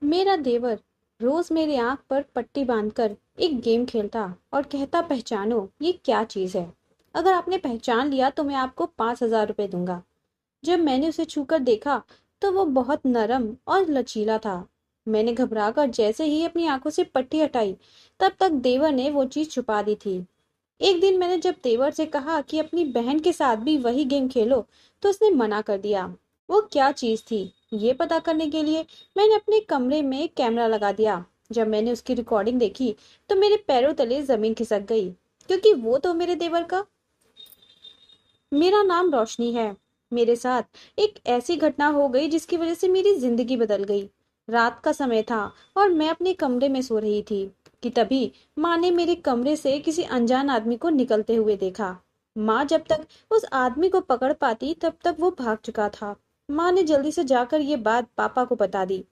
मेरा देवर रोज मेरी आंख पर पट्टी बांधकर एक गेम खेलता और कहता, पहचानो ये क्या चीज है। अगर आपने पहचान लिया तो मैं आपको 5,000 रुपए दूंगा। जब मैंने उसे छूकर देखा तो वो बहुत नरम और लचीला था। मैंने घबराकर जैसे ही अपनी आंखों से पट्टी हटाई, तब तक देवर ने वो चीज छुपा दी थी। एक दिन मैंने जब देवर से कहा कि अपनी बहन के साथ भी वही गेम खेलो, तो उसने मना कर दिया। वो क्या चीज थी, ये पता करने के लिए मैंने अपने कमरे में एक कैमरा लगा दिया। जब मैंने उसकी रिकॉर्डिंग देखी तो मेरे पैरों तले जमीन खिसक गई, क्योंकि वो तो मेरे देवर का। मेरा नाम रोशनी है। मेरे साथ एक ऐसी घटना हो गई जिसकी वजह से मेरी जिंदगी बदल गई। रात का समय था और मैं अपने कमरे में सो रही थी कि तभी माँ ने मेरे कमरे से किसी अनजान आदमी को निकलते हुए देखा। माँ जब तक उस आदमी को पकड़ पाती तब तक वो भाग चुका था। माँ ने जल्दी से जाकर ये बात पापा को बता दी।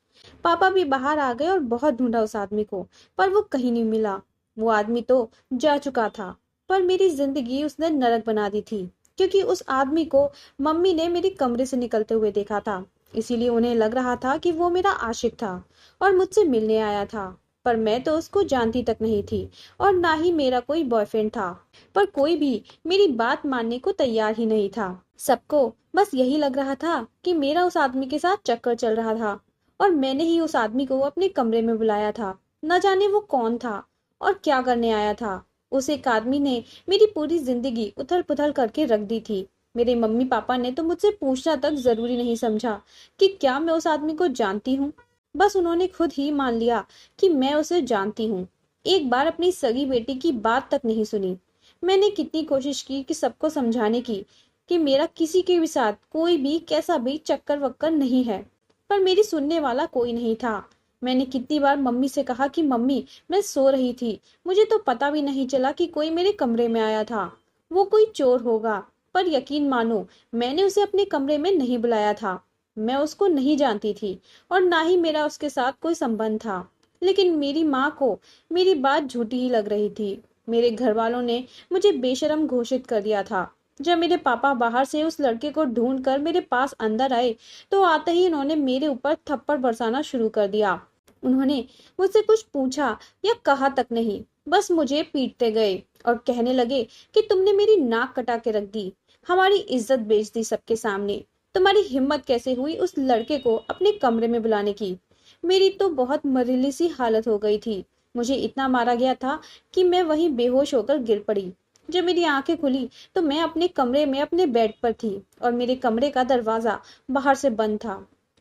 पापा भी बाहर आ गए और बहुत ढूंढा उस आदमी को, पर वो कहीं नहीं मिला। वो आदमी तो जा चुका था, पर मेरी जिंदगी उसने नरक बना दी थी, क्योंकि उस आदमी को मम्मी ने मेरे कमरे से निकलते हुए देखा था। इसीलिए उन्हें लग रहा था कि वो मेरा आशिक था और मुझसे मिलने आया था। पर मैं तो उसको जानती तक नहीं थी और ना ही मेरा कोई बॉयफ्रेंड था। पर कोई भी मेरी बात मानने को तैयार ही नहीं था। सबको बस यही लग रहा था कि मेरा उस आदमी के साथ चक्कर चल रहा था और मैंने ही उस आदमी को अपने कमरे में बुलाया था। न जाने वो कौन था और क्या करने आया था। उस एक आदमी ने मेरी पूरी जिंदगी उथल पुथल करके रख दी थी। मेरे मम्मी पापा ने तो मुझसे पूछना तक जरूरी नहीं समझा कि क्या मैं उस आदमी को जानती हूँ। बस उन्होंने खुद ही मान लिया कि मैं उसे जानती हूँ। एक बार अपनी सगी बेटी की बात तक नहीं सुनी। मैंने कितनी कोशिश की कि सबको समझाने की कि मेरा किसी के भी साथ कोई भी कैसा भी चक्कर वक्कर नहीं है, पर मेरी सुनने वाला कोई नहीं था। मैंने कितनी बार मम्मी से कहा कि मम्मी, मैं सो रही थी, मुझे तो पता भी नहीं चला कि कोई मेरे कमरे में आया था। वो कोई चोर होगा। पर यकीन मानो, मैंने उसे अपने कमरे में नहीं बुलाया था। मैं उसको नहीं जानती थी और ना ही मेरा उसके साथ कोई संबंध था। लेकिन मेरी माँ को मेरी बात झूठी ही लग रही थी। मेरे घर वालों ने मुझे बेशर्म घोषित कर दिया था। जब मेरे पापा बाहर से उस लड़के को ढूंढ कर मेरे पास अंदर आए, तो आते ही उन्होंने मेरे ऊपर थप्पड़ बरसाना शुरू कर दिया। उन्होंने मुझसे कुछ पूछा या कहा तक नहीं, बस मुझे पीटते गए और कहने लगे कि तुमने मेरी नाक कटा के रख दी, हमारी इज्जत बेच दी सबके सामने। तुम्हारी हिम्मत कैसे हुई उस लड़के को अपने कमरे में बुलाने की। मेरी तो बहुत मरीली सी हालत हो गई थी। मुझे इतना मारा गया था कि मैं वहीं बेहोश होकर गिर पड़ी। जब मेरी आंखें खुली तो मैं अपने कमरे में अपने बेड पर थी और मेरे कमरे का दरवाजा बाहर से बंद था।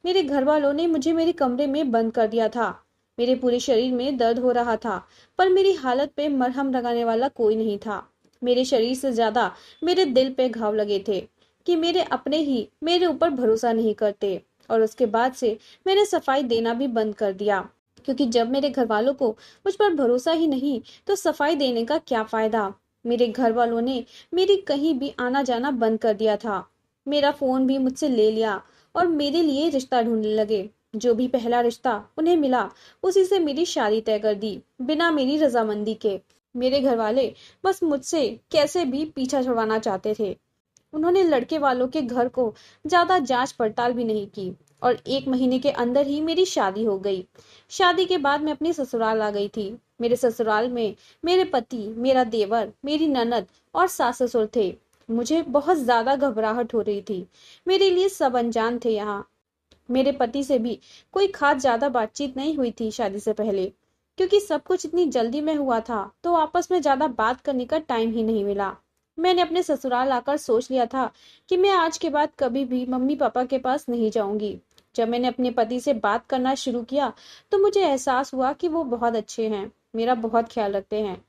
मेरे घर वालों ने मुझे मेरे कमरे में बंद कर दिया था। मेरे पूरे शरीर में दर्द हो रहा था, पर मेरी हालत पे मरहम लगाने वाला कोई नहीं था। मेरे शरीर से ज्यादा मेरे दिल पे घाव लगे थे कि मेरे अपने ही मेरे ऊपर भरोसा नहीं करते। और उसके बाद से मैंने सफाई देना भी बंद कर दिया, क्योंकि जब मेरे घर वालों को मुझ पर भरोसा ही नहीं तो सफाई देने का क्या फायदा। मेरे घर वालों ने मेरी कहीं भी आना जाना बंद कर दिया था। मेरा फोन भी मुझसे ले लिया और मेरे लिए रिश्ता ढूंढने लगे। जो भी पहला रिश्ता उन्हें मिला, उसी से मेरी शादी तय कर दी, बिना मेरी रजामंदी के। मेरे घर वाले बस मुझसे कैसे भी पीछा छुड़वाना चाहते थे। उन्होंने लड़के वालों के घर को ज्यादा जांच पड़ताल भी नहीं की और 1 महीने के अंदर ही मेरी शादी हो गई। शादी के बाद मैं अपनी ससुराल आ गई थी। मेरे ससुराल में मेरे पति, मेरा देवर, मेरी ननद और सास ससुर थे। मुझे बहुत ज्यादा घबराहट हो रही थी। मेरे लिए सब अनजान थे यहाँ। मेरे पति से भी कोई खास ज्यादा बातचीत नहीं हुई थी शादी से पहले, क्योंकि सब कुछ इतनी जल्दी में हुआ था तो आपस में ज्यादा बात करने का टाइम ही नहीं मिला। मैंने अपने ससुराल आकर सोच लिया था कि मैं आज के बाद कभी भी मम्मी पापा के पास नहीं जाऊंगी। जब मैंने अपने पति से बात करना शुरू किया तो मुझे एहसास हुआ कि वो बहुत अच्छे हैं, मेरा बहुत ख्याल रखते हैं।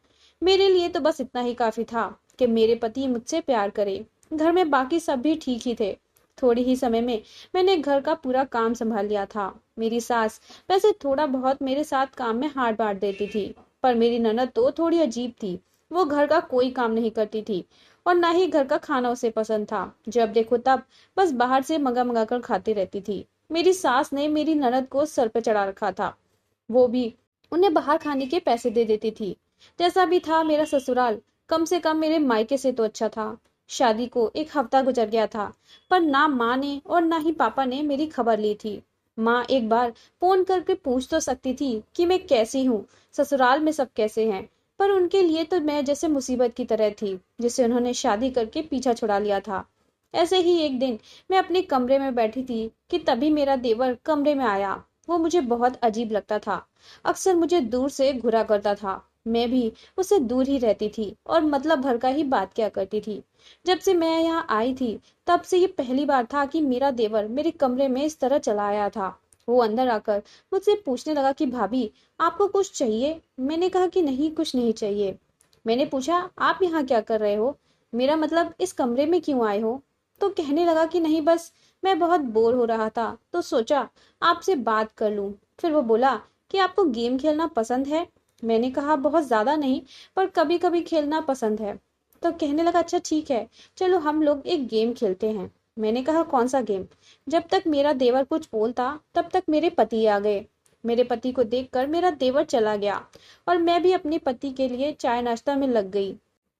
मेरे लिए तो बस इतना ही काफी था कि मेरे पति मुझसे प्यार करे। घर में बाकी सब भी ठीक ही थे। थोड़ी ही समय में मैंने घर का पूरा काम संभाल लिया था। मेरी सास वैसे थोड़ा बहुत मेरे साथ काम में हाथ बांट देती थी, पर मेरी ननद तो थोड़ी अजीब थी। वो घर का कोई काम नहीं करती थी और ना ही घर का खाना उसे पसंद था। जब देखो तब बस बाहर से मंगा मंगा कर खाती रहती थी। मेरी सास ने मेरी ननद को सर पे चढ़ा रखा था। वो भी उन्हें बाहर खाने के पैसे दे देती थी। जैसा भी था, मेरा ससुराल कम से कम मेरे मायके से तो अच्छा था। शादी को 1 हफ्ता गुजर गया था, पर ना माँ ने और ना ही पापा ने मेरी खबर ली थी। माँ एक बार फोन करके पूछ तो सकती थी कि मैं कैसी हूँ, ससुराल में सब कैसे हैं, पर उनके लिए तो मैं जैसे मुसीबत की तरह थी जिसे उन्होंने शादी करके पीछा छुड़ा लिया था। ऐसे ही एक दिन मैं अपने कमरे में बैठी थी कि तभी मेरा देवर कमरे में आया। वो मुझे बहुत अजीब लगता था, अक्सर मुझे दूर से घूरा करता था। मैं भी उससे दूर ही रहती थी और मतलब भर का ही बात किया करती थी। जब से मैं यहाँ आई थी तब से ये पहली बार था कि मेरा देवर मेरे कमरे में इस तरह चला आया था। वो अंदर आकर मुझसे पूछने लगा कि भाभी, आपको कुछ चाहिए? मैंने कहा कि नहीं, कुछ नहीं चाहिए। मैंने पूछा, आप यहाँ क्या कर रहे हो, मेरा मतलब इस कमरे में क्यों आए हो? तो कहने लगा कि नहीं, बस मैं बहुत बोर हो रहा था तो सोचा आपसे बात कर लूं। फिर वो बोला कि आपको गेम खेलना पसंद है? मैंने कहा बहुत ज्यादा नहीं, पर कभी कभी खेलना पसंद है। तो कहने लगा अच्छा ठीक है, चलो हम लोग एक गेम खेलते हैं। मैंने कहा कौन सा गेम? जब तक मेरा देवर कुछ बोलता तब तक मेरे पति आ गए। मेरे पति को देखकर मेरा देवर चला गया और मैं भी अपने पति के लिए चाय नाश्ता में लग गई।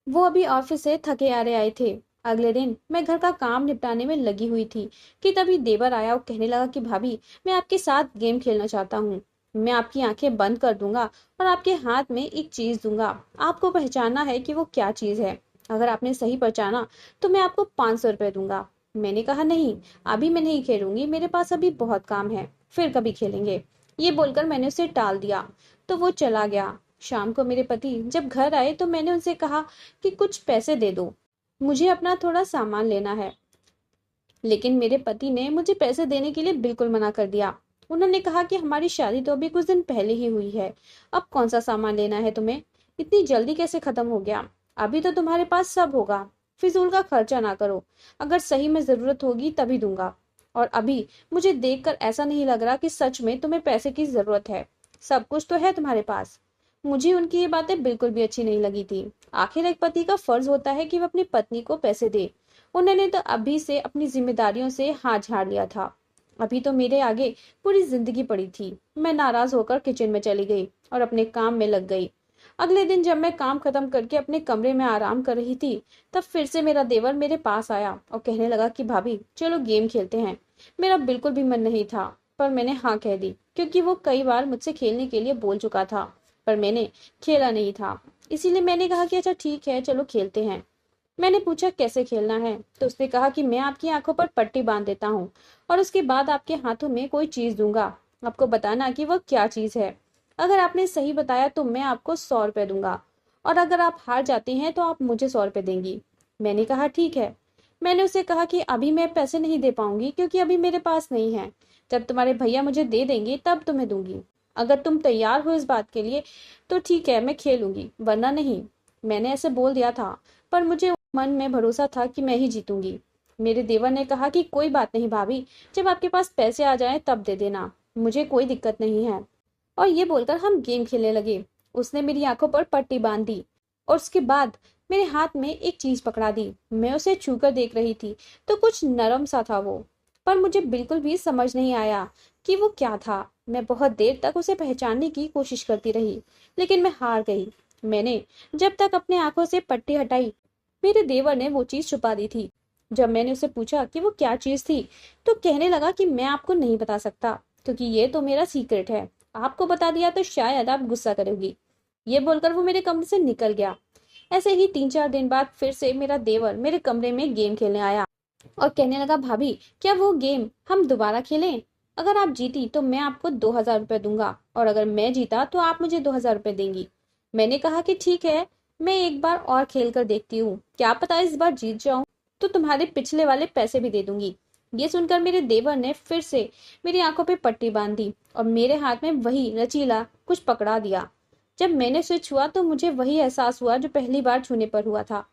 वो अभी ऑफिस से थके हारे आए थे। अगले दिन मैं घर का काम निपटाने में लगी हुई थी कि तभी देवर आया और कहने लगा कि भाभी, मैं आपके साथ गेम खेलना चाहता हूँ। मैं आपकी आंखें बंद कर दूंगा और आपके हाथ में एक चीज दूंगा। आपको पहचानना है कि वो क्या चीज है। अगर आपने सही पहचाना तो मैं आपको 500 रुपये दूंगा। मैंने कहा नहीं, अभी मैं नहीं खेलूंगी, मेरे पास अभी बहुत काम है, फिर कभी खेलेंगे। ये बोलकर मैंने उसे टाल दिया तो वो चला गया। शाम को मेरे पति जब घर आए तो मैंने उनसे कहा कि कुछ पैसे दे दो, मुझे अपना थोड़ा सामान लेना है। लेकिन मेरे पति ने मुझे पैसे देने के लिए बिल्कुल मना कर दिया। उन्होंने कहा कि हमारी शादी तो अभी कुछ दिन पहले ही हुई है, अब कौन सा सामान लेना है तुम्हें, इतनी जल्दी कैसे खत्म हो गया, अभी तो तुम्हारे पास सब होगा, फिजूल का खर्चा ना करो, अगर सही में जरूरत होगी तभी दूंगा। और अभी मुझे देखकर ऐसा नहीं लग रहा कि सच में तुम्हें पैसे की जरूरत है, सब कुछ तो है तुम्हारे पास। मुझे उनकी ये बातें बिल्कुल भी अच्छी नहीं लगी थी। आखिर एक पति का फर्ज होता है कि वह अपनी पत्नी को पैसे दे। उन्होंने तो अभी से अपनी जिम्मेदारियों से हाथ झाड़ लिया था। अभी तो मेरे आगे पूरी जिंदगी पड़ी थी। मैं नाराज होकर किचन में चली गई और अपने काम में लग गई। अगले दिन जब मैं काम खत्म करके अपने कमरे में आराम कर रही थी तब फिर से मेरा देवर मेरे पास आया और कहने लगा कि भाभी चलो गेम खेलते हैं। मेरा बिल्कुल भी मन नहीं था, पर मैंने हाँ कह दी क्योंकि वो कई बार मुझसे खेलने के लिए बोल चुका था, पर मैंने खेला नहीं था। इसीलिए मैंने कहा कि अच्छा ठीक है, चलो खेलते हैं। मैंने पूछा कैसे खेलना है, तो उसने कहा कि मैं आपकी आंखों पर पट्टी बांध देता हूँ और उसके बाद आपके हाथों में कोई चीज दूंगा, आपको बताना कि वह क्या चीज है। अगर आपने सही बताया तो मैं आपको 100 रुपये दूंगा, और अगर आप हार जाते हैं तो आप मुझे 100 रुपये देंगी। मैंने कहा ठीक है। मैंने उसे कहा कि अभी मैं पैसे नहीं दे पाऊंगी क्योंकि अभी मेरे पास नहीं है, जब तुम्हारे भैया मुझे दे देंगे तब तुम्हें दूंगी। अगर तुम तैयार हो इस बात के लिए तो ठीक है, मैं खेलूंगी, वरना नहीं। मैंने ऐसे बोल दिया था, पर मुझे मन में भरोसा था कि मैं ही जीतूंगी। मेरे देवर ने कहा कि कोई बात नहीं भाभी, जब आपके पास पैसे आ जाएं तब दे देना, मुझे कोई दिक्कत नहीं है। और ये बोलकर हम गेम खेलने लगे। उसने मेरी आंखों पर पट्टी बांध दी और उसके बाद मेरे हाथ में एक चीज पकड़ा दी। मैं उसे छूकर देख रही थी तो कुछ नरम सा था वो, पर मुझे बिल्कुल भी समझ नहीं आया कि वो क्या था। मैं बहुत देर तक उसे पहचानने की कोशिश करती रही, लेकिन मैं हार गई। मैंने जब तक अपने आंखों से पट्टी हटाई, मेरे देवर ने वो चीज छुपा दी थी। जब मैंने उसे पूछा कि वो क्या चीज थी तो कहने लगा कि मैं आपको नहीं बता सकता क्योंकि ये तो मेरा सीक्रेट है, आपको बता दिया तो शायद आप गुस्सा करोगी। ये बोलकर वो मेरे कमरे से निकल गया। ऐसे ही 3-4 दिन बाद फिर से मेरा देवर मेरे कमरे में गेम खेलने आया और कहने लगा भाभी, क्या वो गेम हम दोबारा खेलें? अगर आप जीती तो मैं आपको 2,000 रुपये दूंगा और अगर मैं जीता तो आप मुझे 2,000 रुपये देंगी। मैंने कहा कि ठीक है, मैं एक बार और खेल कर देखती हूँ, क्या पता इस बार जीत जाऊं तो तुम्हारे पिछले वाले पैसे भी दे दूंगी। ये सुनकर मेरे देवर ने फिर से मेरी आंखों पे पट्टी बांध दी और मेरे हाथ में वही रचीला कुछ पकड़ा दिया। जब मैंने उसे छुआ तो मुझे वही एहसास हुआ जो पहली बार छूने पर हुआ था,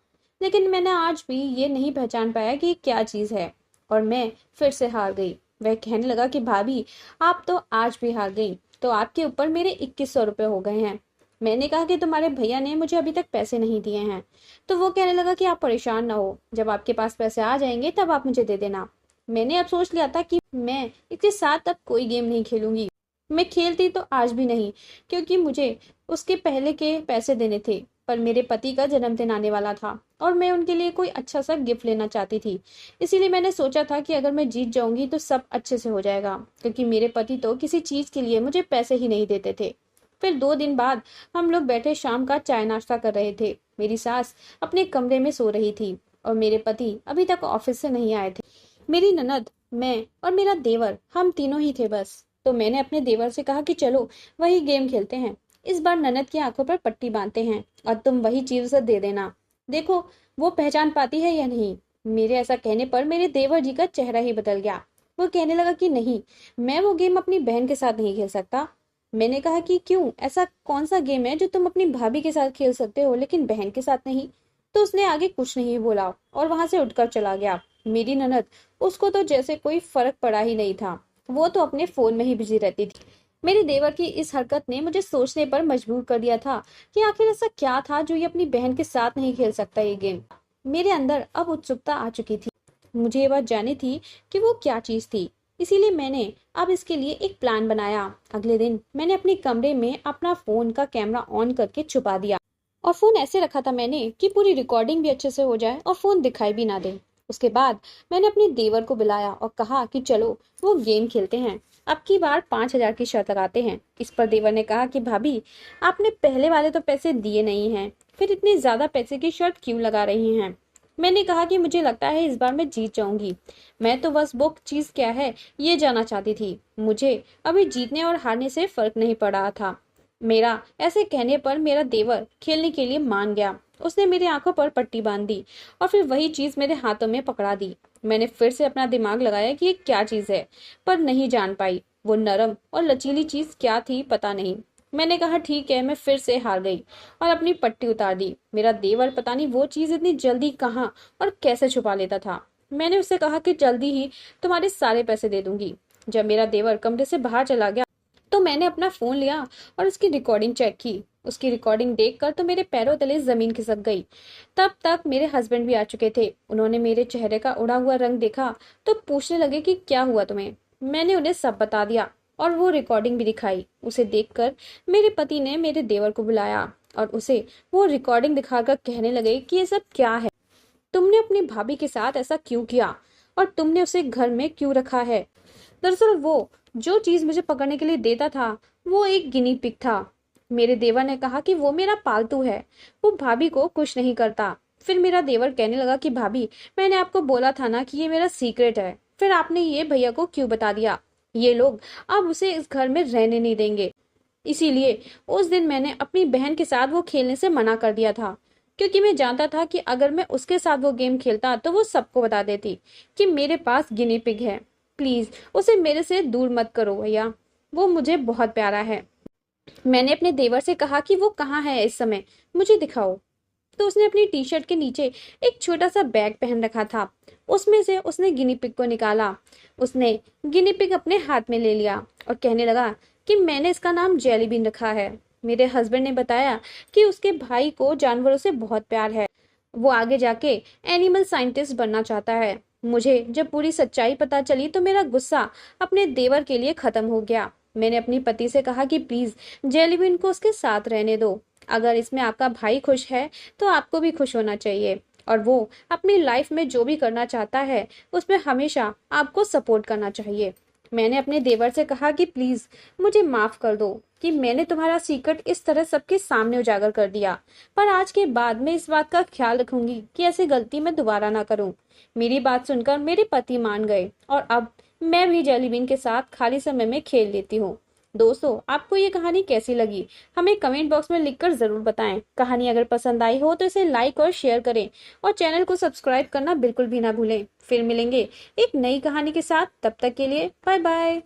लेकिन मैंने आज भी ये नहीं पहचान पाया कि क्या चीज है, और मैं फिर से हार गई। वह कहने लगा कि भाभी, आप तो आज भी हार गई, तो आपके ऊपर मेरे 2,100 रुपये हो गए हैं। मैंने कहा कि तुम्हारे भैया ने मुझे अभी तक पैसे नहीं दिए हैं। तो वो कहने लगा कि आप परेशान ना हो, जब आपके पास पैसे आ जाएंगे तब आप मुझे दे देना। मैंने अब सोच लिया था कि मैं इसके साथ अब कोई गेम नहीं खेलूंगी। मैं खेलती तो आज भी नहीं, क्योंकि मुझे उसके पहले के पैसे देने थे। पर मेरे पति का जन्मदिन आने वाला था और मैं उनके लिए कोई अच्छा सा गिफ्ट लेना चाहती थी। इसीलिए मैंने सोचा था कि अगर मैं जीत जाऊंगी तो सब अच्छे से हो जाएगा, क्योंकि मेरे पति तो किसी चीज के लिए मुझे पैसे ही नहीं देते थे। फिर 2 दिन बाद हम लोग बैठे शाम का चाय नाश्ता कर रहे थे। मेरी सास अपने कमरे में सो रही थी और मेरे पति अभी तक ऑफिस से नहीं आए थे। मेरी ननद, मैं और मेरा देवर, हम तीनों ही थे बस। तो मैंने अपने देवर से कहा कि चलो वही गेम खेलते हैं। इस बार ननद की आंखों पर पट्टी बांधते हैं और तुम वही चीज उसे दे देना, देखो वो पहचान पाती है या नहीं। मेरे ऐसा कहने पर मेरे देवर जी का चेहरा ही बदल गया। वो कहने लगा कि नहीं, मैं वो गेम अपनी बहन के साथ नहीं खेल सकता। मैंने कहा कि क्यों, ऐसा कौन सा गेम है जो तुम अपनी भाभी के साथ खेल सकते हो लेकिन बहन के साथ नहीं। तो उसने आगे कुछ नहीं बोला और वहां से उठकर चला गया। मेरी ननद, उसको तो जैसे कोई फर्क पड़ा ही नहीं था, वो तो अपने फोन में ही बिजी रहती थी। मेरे देवर की इस हरकत ने मुझे सोचने पर मजबूर कर दिया था कि आखिर ऐसा क्या था जो ये अपनी बहन के साथ नहीं खेल सकता ये गेम। मेरे अंदर अब उत्सुकता आ चुकी थी। मुझे ये बात जाननी थी कि वो क्या चीज थी। इसीलिए मैंने अब इसके लिए एक प्लान बनाया। अगले दिन मैंने अपने कमरे में अपना फोन का कैमरा ऑन करके छुपा दिया और फोन ऐसे रखा था मैंने कि पूरी रिकॉर्डिंग भी अच्छे से हो जाए और फोन दिखाई भी ना दे। उसके बाद मैंने अपने देवर को बुलाया और कहा कि चलो वो गेम खेलते हैं। अब की बार 5,000 की शर्त लगाते हैं। इस पर देवर ने कहा कि भाभी, आपने पहले वाले तो पैसे दिए नहीं हैं, फिर इतने ज्यादा पैसे की शर्त क्यों लगा रही हैं। मैंने कहा कि मुझे लगता है इस बार मैं जीत जाऊंगी। मैं तो बस वो चीज क्या है ये जानना चाहती थी। मुझे अभी जीतने और हारने से फर्क नहीं पड़ रहा था। मेरा ऐसे कहने पर मेरा देवर खेलने के लिए मान गया। उसने मेरी आंखों पर पट्टी बांध दी और फिर वही चीज मेरे हाथों में पकड़ा दी। मैंने फिर से अपना दिमाग लगाया कि ये क्या चीज है, पर नहीं जान पाई। वो नरम और लचीली चीज क्या थी पता नहीं। मैंने कहा ठीक है, मैं फिर से हार गई और अपनी पट्टी उतार दी। मेरा देवर पता नहीं वो चीज इतनी जल्दी कहाँ और कैसे छुपा लेता था। मैंने उससे कहा कि जल्दी ही तुम्हारे सारे पैसे दे दूंगी। जब मेरा देवर कमरे से बाहर चला गया तो मैंने अपना फोन लिया और उसकी रिकॉर्डिंग चेक की। उसकी रिकॉर्डिंग देखकर तो मेरे पैरों तले जमीन खिसक गई। तब तक मेरे हस्बैंड भी आ चुके थे। उन्होंने मेरे चेहरे का उड़ा हुआ रंग देखा तो पूछने लगे कि क्या हुआ तुम्हें। मैंने उन्हें सब बता दिया और वो रिकॉर्डिंग भी दिखाई। उसे देखकर मेरे पति ने मेरे देवर को बुलाया और उसे वो रिकॉर्डिंग दिखाकर कहने लगे कि ये सब क्या है, तुमने अपनी भाभी के साथ ऐसा क्यों किया और तुमने उसे घर में क्यों रखा है। दरअसल वो जो चीज मुझे पकड़ने के लिए देता था वो एक गिनी पिग था। मेरे देवर ने कहा कि वो मेरा पालतू है, वो भाभी को खुश नहीं करता। फिर मेरा देवर कहने लगा कि भाभी, मैंने आपको बोला था ना कि ये मेरा सीक्रेट है, फिर आपने ये भैया को क्यों बता दिया। ये लोग अब उसे इस घर में रहने नहीं देंगे। इसीलिए उस दिन मैंने अपनी बहन के साथ वो खेलने से मना कर दिया था, क्योंकि मैं जानता था कि अगर मैं उसके साथ वो गेम खेलता तो वो सबको बता देती कि मेरे पास गिनी पिग है। प्लीज उसे मेरे से दूर मत करो भैया, वो मुझे बहुत प्यारा है। मैंने अपने देवर से कहा कि वो कहाँ है इस समय, मुझे दिखाओ। तो उसने अपनी टी शर्ट के नीचे एक छोटा सा बैग पहन रखा था। उसमें से उसने गिनी पिग को निकाला। उसने गिनी पिग अपने हाथ में ले लिया और कहने लगा कि मैंने इसका नाम जेली बीन रखा है। मेरे हस्बैंड ने बताया कि उसके भाई को जानवरों से बहुत प्यार है, वो आगे जाके एनिमल साइंटिस्ट बनना चाहता है। मुझे जब पूरी सच्चाई पता चली तो मेरा गुस्सा अपने देवर के लिए खत्म हो गया। मैंने अपनी पति से कहा कि प्लीज जेलीबिन को उसके साथ रहने दो। अगर इसमें आपका भाई खुश है तो आपको भी खुश होना चाहिए, और वो अपनी लाइफ में जो भी करना चाहता है उसमें हमेशा आपको सपोर्ट करना चाहिए। मैंने अपने देवर से कहा कि प्लीज मुझे माफ कर दो कि मैंने तुम्हारा सीक्रेट इस तरह सबके सामने उजागर कर दिया, पर आज के बाद मैं इस बात का ख्याल रखूंगी कि ऐसी गलती मैं दोबारा ना करूं। मेरी बात सुनकर मेरे पति मान गए और अब मैं भी जेलीबीन के साथ खाली समय में खेल लेती हूँ। दोस्तों, आपको ये कहानी कैसी लगी हमें कमेंट बॉक्स में लिखकर जरूर बताएं। कहानी अगर पसंद आई हो तो इसे लाइक और शेयर करें और चैनल को सब्सक्राइब करना बिल्कुल भी ना भूलें। फिर मिलेंगे एक नई कहानी के साथ, तब तक के लिए बाय बाय।